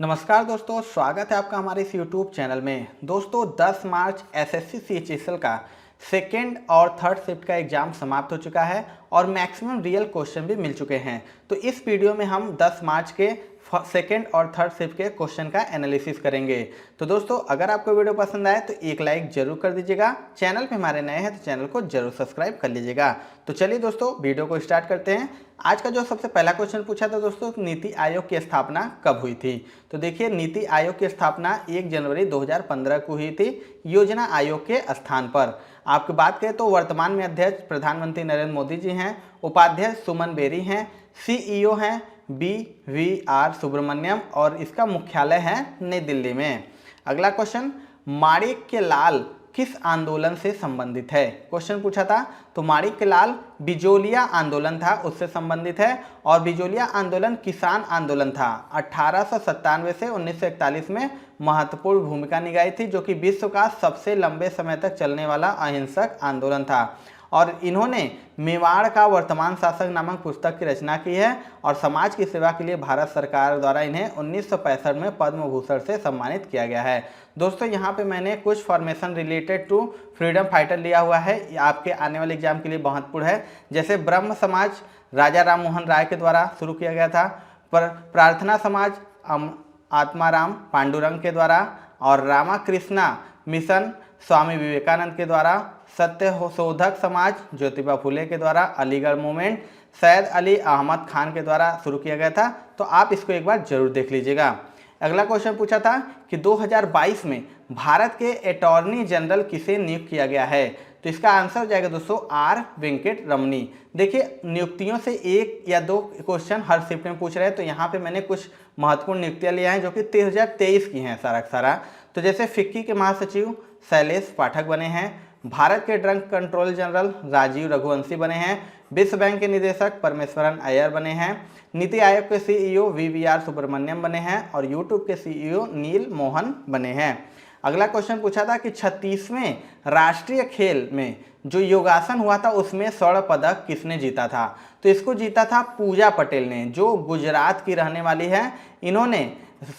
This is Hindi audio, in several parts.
नमस्कार दोस्तों, स्वागत है आपका हमारे इस YouTube चैनल में। दोस्तों 10 मार्च एसएससी सीएचएसएल का सेकेंड और थर्ड शिफ्ट का एग्जाम समाप्त हो चुका है और मैक्सिमम रियल क्वेश्चन भी मिल चुके हैं। तो इस वीडियो में हम 10 मार्च के सेकेंड और थर्ड शिफ्ट के क्वेश्चन का एनालिसिस करेंगे। तो दोस्तों अगर आपको वीडियो पसंद आए तो एक लाइक जरूर कर दीजिएगा। चैनल पे हमारे नए हैं तो चैनल को जरूर सब्सक्राइब कर लीजिएगा। तो चलिए दोस्तों वीडियो को स्टार्ट करते हैं। आज का जो सबसे पहला क्वेश्चन पूछा था दोस्तों, नीति आयोग की स्थापना कब हुई थी। तो देखिए, नीति आयोग की स्थापना 1 जनवरी 2015 को हुई थी, योजना आयोग के स्थान पर। आपकी बात करें तो वर्तमान में अध्यक्ष प्रधानमंत्री नरेंद्र मोदी जी हैं, उपाध्यक्ष सुमन बेरी हैं, सीईओ हैं BVR सुब्रमण्यम और इसका मुख्यालय है नई दिल्ली में। अगला क्वेश्चन, माणिक्य लाल किस आंदोलन से संबंधित है। क्वेश्चन पूछा था तो माणिक्य लाल बिजोलिया आंदोलन था उससे संबंधित है और बिजोलिया आंदोलन किसान आंदोलन था। 1897 से 1941 में महत्वपूर्ण भूमिका निभाई थी, जो कि विश्व का सबसे लंबे समय तक चलने वाला अहिंसक आंदोलन था। और इन्होंने मेवाड़ का वर्तमान शासक नामक पुस्तक की रचना की है और समाज की सेवा के लिए भारत सरकार द्वारा इन्हें 1965 में पद्म भूषण से सम्मानित किया गया है। दोस्तों यहाँ पे मैंने कुछ formation related to freedom fighter लिया हुआ है, आपके आने वाले एग्जाम के लिए महत्वपूर्ण है। जैसे ब्रह्म समाज राजा राम मोहन राय के द्वारा शुरू किया गया था, पर प्रार्थना समाज आत्माराम पांडुरंग के द्वारा, और रामाकृष्णा मिशन स्वामी विवेकानंद के द्वारा, सत्यशोधक समाज ज्योतिबा फुले के द्वारा, अलीगढ़ मूवमेंट सैयद अली अहमद खान के द्वारा शुरू किया गया था। तो आप इसको एक बार जरूर देख लीजिएगा। अगला क्वेश्चन पूछा था कि 2022 में भारत के अटॉर्नी जनरल किसे नियुक्त किया गया है। तो इसका आंसर हो जाएगा दोस्तों आर वेंकट रमनी। देखिए, नियुक्तियों से एक या दो क्वेश्चन हर शिफ्ट में पूछ रहे हैं, तो यहाँ पे मैंने कुछ महत्वपूर्ण नियुक्तियां लिया हैं जो कि 2023 की हैं सारा। तो जैसे फिक्की के महासचिव शैलेश पाठक बने हैं, भारत के drug control general Rajiv Raghuvanshi बने हैं, विश्व बैंक के निदेशक परमेश्वरन अय्यर बने हैं, नीति आयोग के सीईओ VVR सुब्रमण्यम बने हैं और यूट्यूब के सीईओ नील मोहन बने हैं। अगला क्वेश्चन पूछा था कि 36वें राष्ट्रीय खेल में जो योगासन हुआ था उसमें स्वर्ण पदक किसने जीता था। तो इसको जीता था पूजा पटेल ने, जो गुजरात की रहने वाली है। इन्होंने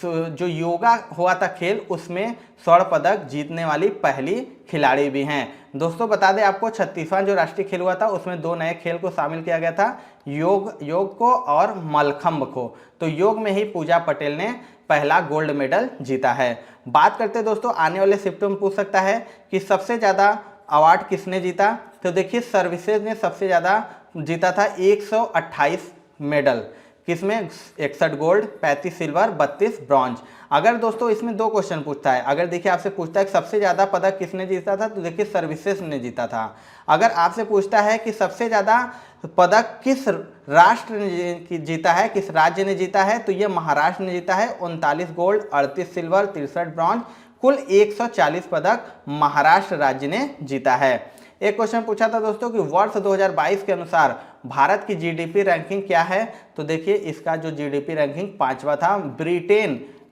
जो योगा हुआ था खेल उसमें स्वर्ण पदक जीतने वाली पहली खिलाड़ी भी हैं। दोस्तों बता दें आपको, 36वां जो राष्ट्रीय खेल हुआ था उसमें दो नए खेल को शामिल किया गया था, योग को और मलखंब को। तो योग में ही पूजा पटेल ने पहला गोल्ड मेडल जीता है। बात करते दोस्तों आने वाले शिफ्ट में पूछ सकता है कि सबसे ज़्यादा अवार्ड किसने जीता। तो देखिए, सर्विसेज ने सबसे ज़्यादा जीता था 128 मेडल, किसमें 61 गोल्ड, 35 सिल्वर, 32 ब्रॉन्ज। अगर दोस्तों इसमें दो क्वेश्चन पूछता है, अगर देखिए आपसे पूछता है कि सबसे ज़्यादा पदक किसने जीता था, तो देखिए सर्विसेज ने जीता था। अगर आपसे पूछता है कि सबसे ज़्यादा पदक किस राष्ट्र ने जीता है, किस राज्य ने जीता है, तो ये महाराष्ट्र ने जीता है। 39 गोल्ड, 38 सिल्वर, 63 ब्रॉन्ज, कुल 140 पदक महाराष्ट्र राज्य ने जीता है। एक क्वेश्चन पूछा था दोस्तों कि वर्ष 2022 के अनुसार भारत की जीडीपी रैंकिंग क्या है। तो देखिए, इसका जो जीडीपी रैंकिंग 5वां था।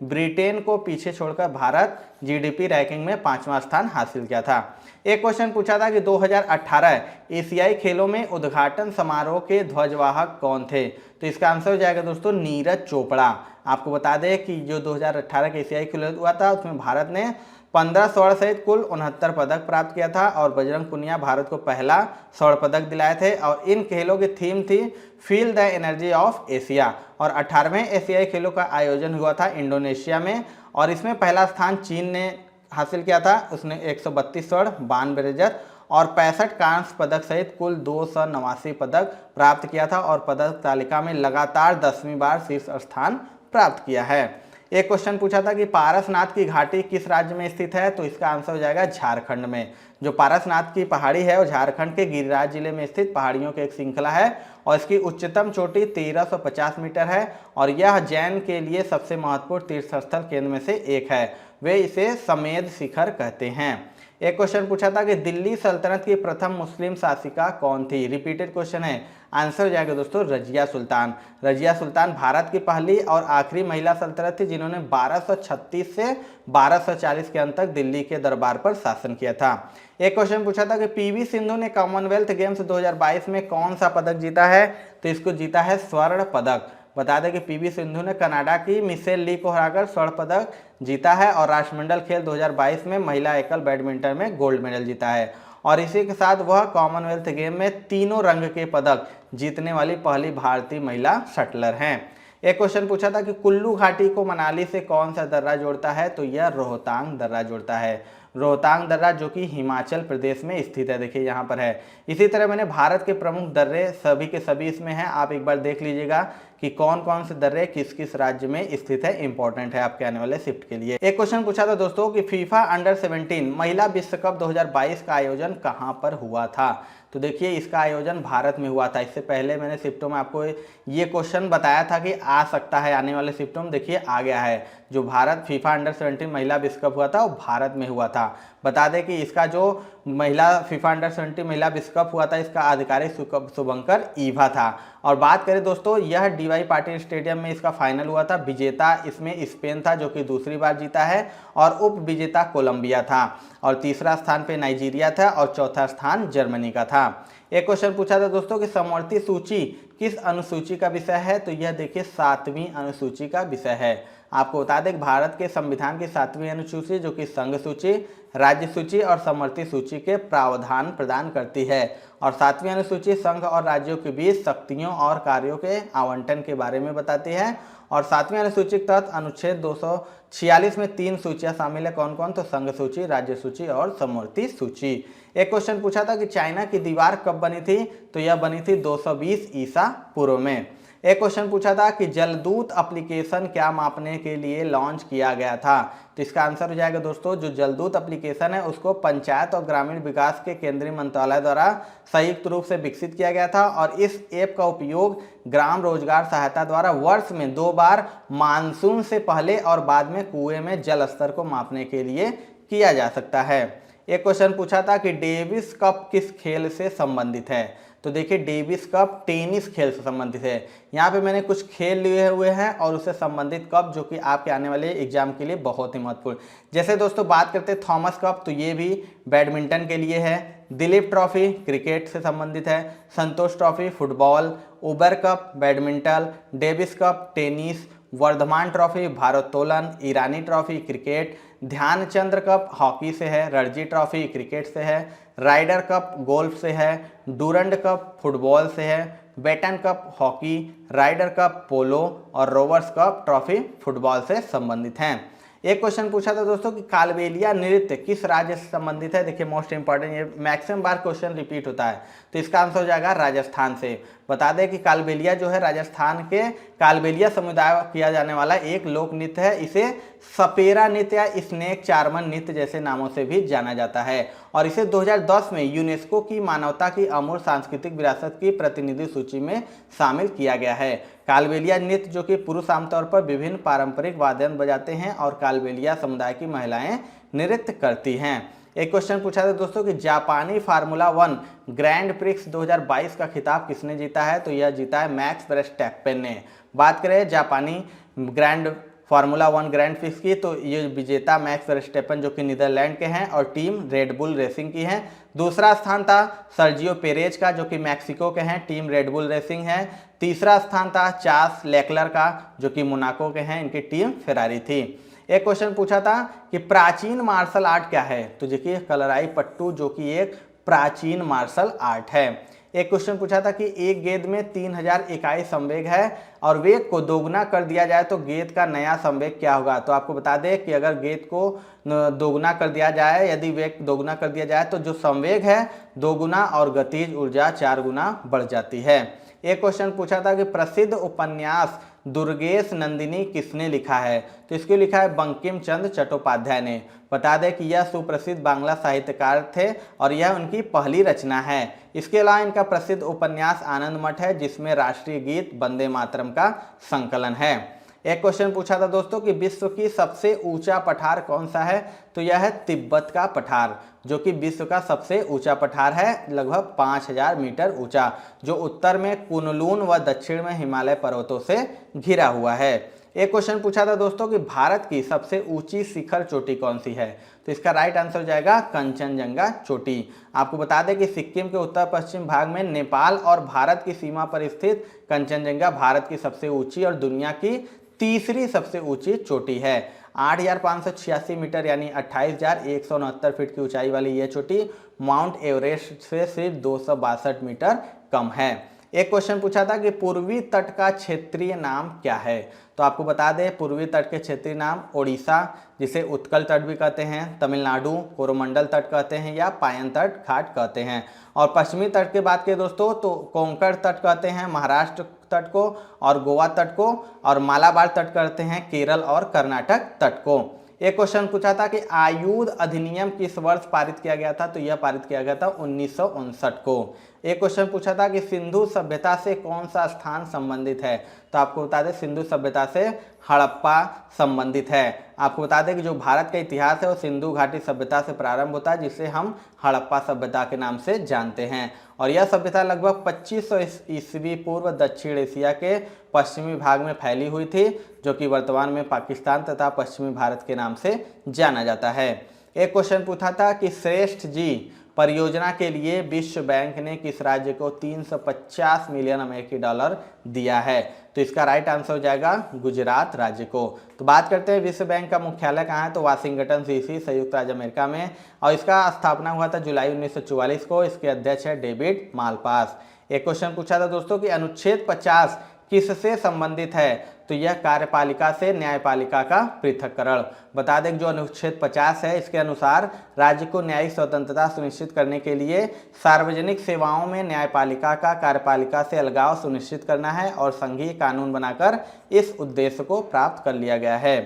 ब्रिटेन को पीछे छोड़कर भारत जीडीपी रैंकिंग में 5वां स्थान हासिल किया था। एक क्वेश्चन पूछा था कि 2018 एशियाई खेलों में उद्घाटन समारोह के ध्वजवाहक कौन थे। तो इसका आंसर हो जाएगा दोस्तों नीरज चोपड़ा। आपको बता दें कि जो 2018 के एशियाई खेल हुआ था उसमें भारत ने 15 स्वर्ण सहित कुल 69 पदक प्राप्त किया था और बजरंग पुनिया भारत को पहला स्वर्ण पदक दिलाए थे। और इन खेलों की थीम थी feel the energy of Asia. और 18वें एशियाई खेलों का आयोजन हुआ था इंडोनेशिया में और इसमें पहला स्थान चीन ने हासिल किया था। उसने 132 स्वर्ण, 92 रजत और 65 कांस्य पदक सहित कुल 289 पदक प्राप्त किया था और पदक तालिका में लगातार 10वीं बार शीर्ष स्थान प्राप्त किया है। एक क्वेश्चन पूछा था कि पारसनाथ की घाटी किस राज्य में स्थित है। तो इसका आंसर हो जाएगा झारखंड में। जो पारसनाथ की पहाड़ी है वो झारखंड के गिरिराज जिले में स्थित पहाड़ियों की एक श्रृंखला है और इसकी उच्चतम चोटी 1350 मीटर है और यह जैन के लिए सबसे महत्वपूर्ण तीर्थस्थल केंद्र में से एक है। वे इसे समेध शिखर कहते हैं। एक क्वेश्चन पूछा था कि दिल्ली सल्तनत की प्रथम मुस्लिम शासिका कौन थी। रिपीटेड क्वेश्चन है, आंसर हो जाएगा दोस्तों रजिया सुल्तान। रजिया सुल्तान भारत की पहली और आखिरी महिला सल्तनत थी जिन्होंने 1236 से 1240 के अंत तक दिल्ली के दरबार पर शासन किया था। एक क्वेश्चन पूछा था कि पीवी सिंधु ने कॉमनवेल्थ गेम्स 2022 में कौन सा पदक जीता है। तो इसको जीता है स्वर्ण पदक। बता दें कि पीवी सिंधु ने कनाडा की मिशेल ली को हराकर स्वर्ण पदक जीता है और राष्ट्रमंडल खेल 2022 में महिला एकल बैडमिंटन में गोल्ड मेडल जीता है और इसी के साथ वह कॉमनवेल्थ गेम में तीनों रंग के पदक जीतने वाली पहली भारतीय महिला शटलर हैं। एक क्वेश्चन पूछा था कि कुल्लू घाटी को मनाली से कौन सा दर्रा जोड़ता है, तो यह रोहतांग दर्रा जोड़ता है। रोहतांग दर्रा जो कि हिमाचल प्रदेश में स्थित है, देखिए यहाँ पर है। इसी तरह मैंने भारत के प्रमुख दर्रे सभी के सभी इसमें हैं, आप एक बार देख लीजिएगा कि कौन कौन से दर्रे किस किस राज्य में स्थित है, इंपॉर्टेंट है आपके आने वाले शिफ्ट के लिए। एक क्वेश्चन पूछा था दोस्तों कि फीफा अंडर 17 महिला विश्व कप 2022 का आयोजन कहां पर हुआ था, तो देखिए इसका आयोजन भारत में हुआ था। इससे पहले मैंने शिफ्टों में आपको ये क्वेश्चन बताया था कि आ सकता है आने वाले शिफ्टों में, देखिए आ गया है। जो भारत फीफा अंडर 17 महिला विश्व कप हुआ था वो भारत में हुआ था। बता दें कि इसका जो महिला फीफा अंडर 17 महिला विश्व कप हुआ था इसका आधिकारिक शुभंकर ईवा था। और बात करें दोस्तों, यह डीवाई पाटिल स्टेडियम में इसका फाइनल हुआ था। विजेता इसमें स्पेन था जो कि दूसरी बार जीता है और उप विजेता कोलंबिया था और तीसरा स्थान पे नाइजीरिया था और चौथा स्थान जर्मनी का था। एक क्वेश्चन पूछा था दोस्तों कि समवर्ती सूची किस अनुसूची का विषय है, तो यह देखिए 7वीं अनुसूची का विषय है। आपको बता दें कि भारत के संविधान की 7वीं अनुसूची जो कि संघ सूची, राज्य सूची और समवर्ती सूची के प्रावधान प्रदान करती है और 7वीं अनुसूची संघ और राज्यों के बीच शक्तियों और कार्यों के आवंटन के बारे में बताती है और 7वीं अनुसूची के तहत अनुच्छेद 246 में 3 सूचियां शामिल है। कौन कौन, तो संघ सूची, राज्य सूची और समवर्ती सूची। एक क्वेश्चन पूछा था कि चाइना की दीवार कब बनी थी, तो यह बनी थी 220 ईसा पूर्व में। एक क्वेश्चन पूछा था कि जलदूत एप्लीकेशन क्या मापने के लिए लॉन्च किया गया था, तो इसका आंसर हो जाएगा दोस्तों जो जलदूत एप्लीकेशन है उसको पंचायत और ग्रामीण विकास के केंद्रीय मंत्रालय द्वारा संयुक्त रूप से विकसित किया गया था और इस ऐप का उपयोग ग्राम रोजगार सहायता द्वारा वर्ष में 2 बार मानसून से पहले और बाद में कुएं में जल स्तर को मापने के लिए किया जा सकता है। एक क्वेश्चन पूछा था कि डेविस कप किस खेल से संबंधित है, तो देखिए डेविस कप टेनिस खेल से संबंधित है। यहाँ पे मैंने कुछ खेल लिए हुए हैं और उससे संबंधित कप जो कि आपके आने वाले एग्जाम के लिए बहुत ही महत्वपूर्ण। जैसे दोस्तों बात करते हैं थॉमस कप, तो ये भी बैडमिंटन के लिए है। दिलीप ट्रॉफी क्रिकेट से संबंधित है। Santosh trophy football, Uber cup badminton, Davis cup tennis, Vardhman trophy भारोत्तोलन, Irani trophy cricket, Dhyanchand cup hockey से है, रणजी ट्रॉफी क्रिकेट से है, राइडर कप गोल्फ से है, डूरंड कप फुटबॉल से है, Beighton Cup hockey, Ryder Cup polo और रोवर्स कप ट्रॉफी फुटबॉल से संबंधित हैं। एक क्वेश्चन पूछा था दोस्तों कि कालबेलिया नृत्य किस राज्य से संबंधित है, देखिए मोस्ट इंपॉर्टेंट, ये मैक्सिमम बार क्वेश्चन रिपीट होता है, तो इसका आंसर हो जाएगा राजस्थान से। बता दें कि कालबेलिया जो है राजस्थान के कालबेलिया समुदाय किया जाने वाला एक लोक नृत्य है। इसे सपेरा नृत्य या स्नेक चार्मन नृत्य जैसे नामों से भी जाना जाता है और इसे 2010 में यूनेस्को की मानवता की अमूल्य सांस्कृतिक विरासत की प्रतिनिधि सूची में शामिल किया गया है। कालबेलिया नृत्य जो कि पुरुष आमतौर पर विभिन्न पारंपरिक वाद्य बजाते हैं और कालबेलिया समुदाय की महिलाएं नृत्य करती हैं। एक क्वेश्चन पूछा था दोस्तों कि जापानी फार्मूला 1 ग्रैंड प्रिक्स 2022 का खिताब किसने जीता है, तो यह जीता है मैक्स वर्स्टैपेन ने। बात करें जापानी ग्रैंड फार्मूला 1 ग्रैंड प्रिक्स की, तो ये विजेता मैक्स वर्स्टैपेन जो कि नीदरलैंड के हैं और टीम रेडबुल रेसिंग की है। दूसरा स्थान था सर्जियो पेरेज का जो कि मैक्सिको के हैं, टीम रेडबुल रेसिंग है। तीसरा स्थान था चार्ल्स लेक्लर का जो कि मोनाको के हैं, इनकी टीम फेरारी थी। एक क्वेश्चन पूछा था कि प्राचीन मार्शल आर्ट क्या है, तो देखिए कलराई पट्टू जो कि एक प्राचीन मार्शल आर्ट है। एक क्वेश्चन पूछा था कि एक गेंद में 3000 इकाई संवेग है और वेग को दोगुना कर दिया जाए तो गेंद का नया संवेग क्या होगा, तो आपको बता दें कि अगर गेंद को दोगुना कर दिया जाए, यदि वेग दोगुना कर दिया जाए तो जो संवेग है दोगुना और गतिज ऊर्जा 4 गुना बढ़ जाती है। एक क्वेश्चन पूछा था कि प्रसिद्ध उपन्यास दुर्गेश नंदिनी किसने लिखा है, तो इसको लिखा है बंकिम चंद्र चट्टोपाध्याय ने। बता दें कि यह सुप्रसिद्ध बांग्ला साहित्यकार थे और यह उनकी पहली रचना है। इसके अलावा इनका प्रसिद्ध उपन्यास आनंद मठ है जिसमें राष्ट्रीय गीत वंदे मातरम का संकलन है। एक क्वेश्चन पूछा था दोस्तों कि विश्व की सबसे ऊंचा पठार कौन सा है, तो यह है तिब्बत का पठार जो कि विश्व का सबसे ऊंचा पठार है, लगभग 5000 मीटर ऊंचा, जो उत्तर में कुनलून व दक्षिण में हिमालय पर्वतों से घिरा हुआ है। एक क्वेश्चन पूछा था दोस्तों कि भारत की सबसे ऊंची शिखर चोटी कौन सी है, तो इसका राइट आंसर हो जाएगा कंचनजंगा चोटी। आपको बता दें कि सिक्किम के उत्तर पश्चिम भाग में नेपाल और भारत की सीमा पर स्थित कंचनजंगा भारत की सबसे ऊंची और दुनिया की तीसरी सबसे ऊंची चोटी है। 8,586 मीटर यानी 28,169 फीट की ऊंचाई वाली यह चोटी माउंट एवरेस्ट से सिर्फ 262 मीटर कम है। एक क्वेश्चन पूछा था कि पूर्वी तट का क्षेत्रीय नाम क्या है, तो आपको बता दें पूर्वी तट के क्षेत्रीय नाम ओडिशा, जिसे उत्कल तट भी कहते हैं, तमिलनाडु कोरोमंडल तट कहते हैं या पायन तट घाट कहते हैं। और पश्चिमी तट की बात करें दोस्तों तो कोंकण तट कहते हैं महाराष्ट्र तट को और गोवा तट को, और मालाबार तट कहते हैं केरल और कर्नाटक तट को। एक क्वेश्चन पूछा था कि आयुध अधिनियम किस वर्ष पारित किया गया था, तो यह पारित किया गया था 1959 को। एक क्वेश्चन पूछा था कि सिंधु सभ्यता से कौन सा स्थान संबंधित है, तो आपको बता दें सिंधु सभ्यता से हड़प्पा संबंधित है। आपको बता दें कि जो भारत का इतिहास है वो सिंधु घाटी सभ्यता से प्रारंभ होता है, जिसे हम हड़प्पा सभ्यता के नाम से जानते हैं। और यह सभ्यता लगभग 2500 ईस्वी पूर्व दक्षिण एशिया के पश्चिमी भाग में फैली हुई थी, जो कि वर्तमान में पाकिस्तान तथा पश्चिमी भारत के नाम से जाना जाता है। एक क्वेश्चन पूछा था कि श्रेष्ठ जी परियोजना के लिए विश्व बैंक ने किस राज्य को 350 मिलियन अमेरिकी डॉलर दिया है, तो इसका राइट आंसर हो जाएगा गुजरात राज्य को। तो बात करते हैं विश्व बैंक का मुख्यालय कहाँ है, तो वाशिंगटन डीसी संयुक्त राज्य अमेरिका में, और इसका स्थापना हुआ था जुलाई 1944 को। इसके अध्यक्ष है डेविड मालपास। एक क्वेश्चन पूछा था दोस्तों कि अनुच्छेद 50 किससे संबंधित है, तो यह कार्यपालिका से न्यायपालिका का पृथक्करण। बता दें जो अनुच्छेद 50 है इसके अनुसार राज्य को न्यायिक स्वतंत्रता सुनिश्चित करने के लिए सार्वजनिक सेवाओं में न्यायपालिका का कार्यपालिका से अलगाव सुनिश्चित करना है और संघीय कानून बनाकर इस उद्देश्य को प्राप्त कर लिया गया है।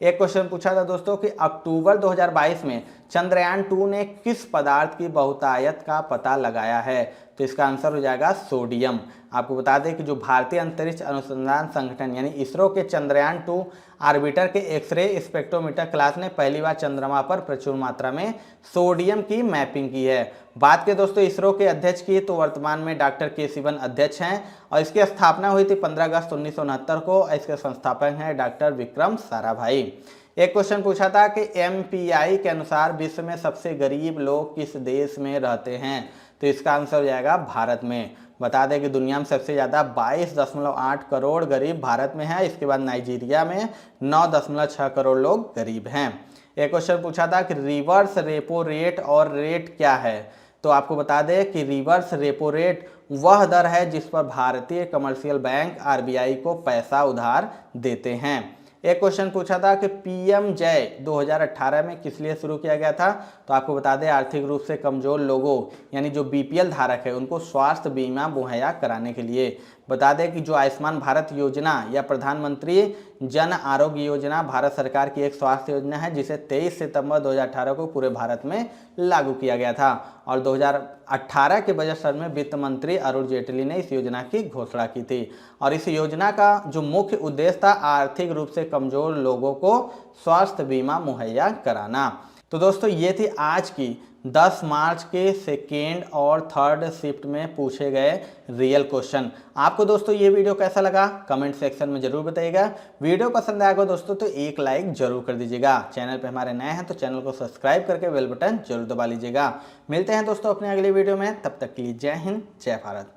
एक क्वेश्चन पूछा था दोस्तों कि अक्टूबर 2022 में चंद्रयान 2 ने किस पदार्थ की बहुतायत का पता लगाया है, तो इसका आंसर हो जाएगा सोडियम। आपको बता दें कि जो भारतीय अंतरिक्ष अनुसंधान संगठन यानी इसरो के चंद्रयान 2 ऑर्बिटर के एक्सरे स्पेक्ट्रोमीटर क्लास ने पहली बार चंद्रमा पर प्रचुर मात्रा में सोडियम की मैपिंग की है। बात करें दोस्तों इसरो के अध्यक्ष की, तो वर्तमान में डॉक्टर के सिवन अध्यक्ष हैं और इसकी स्थापना हुई थी 15 अगस्त 1969 को। इसके संस्थापक हैं डॉक्टर विक्रम साराभाई। एक क्वेश्चन पूछा था कि MPI के अनुसार विश्व में सबसे गरीब लोग किस देश में रहते हैं, तो इसका आंसर हो जाएगा भारत में। बता दें कि दुनिया में सबसे ज़्यादा 22.8 करोड़ गरीब भारत में है। इसके बाद नाइजीरिया में 9.6 करोड़ लोग गरीब हैं। एक क्वेश्चन पूछा था कि रिवर्स रेपो रेट और रेट क्या है, तो आपको बता दें कि रिवर्स रेपो रेट वह दर है जिस पर भारतीय कमर्शियल बैंक RBI को पैसा उधार देते हैं। एक क्वेश्चन पूछा था कि PM जय 2018 में किस लिए शुरू किया गया था, तो आपको बता दें आर्थिक रूप से कमजोर लोगों यानी जो BPL धारक है उनको स्वास्थ्य बीमा मुहैया कराने के लिए। बता दें कि जो आयुष्मान भारत योजना या प्रधानमंत्री जन आरोग्य योजना भारत सरकार की एक स्वास्थ्य योजना है, जिसे 23 सितंबर 2018 को पूरे भारत में लागू किया गया था। और 2018 के बजट सत्र में वित्त मंत्री अरुण जेटली ने इस योजना की घोषणा की थी। और इस योजना का जो मुख्य उद्देश्य था आर्थिक रूप से कमजोर लोगों को स्वास्थ्य बीमा मुहैया कराना। तो दोस्तों ये थी आज की 10 मार्च के सेकेंड और थर्ड शिफ्ट में पूछे गए रियल क्वेश्चन। आपको दोस्तों ये वीडियो कैसा लगा कमेंट सेक्शन में जरूर बताइएगा। वीडियो पसंद आएगा दोस्तों तो एक लाइक जरूर कर दीजिएगा। चैनल पे हमारे नए हैं तो चैनल को सब्सक्राइब करके बेल बटन जरूर दबा लीजिएगा। मिलते हैं दोस्तों अपने अगले वीडियो में, तब तक के लिए जय हिंद जय भारत।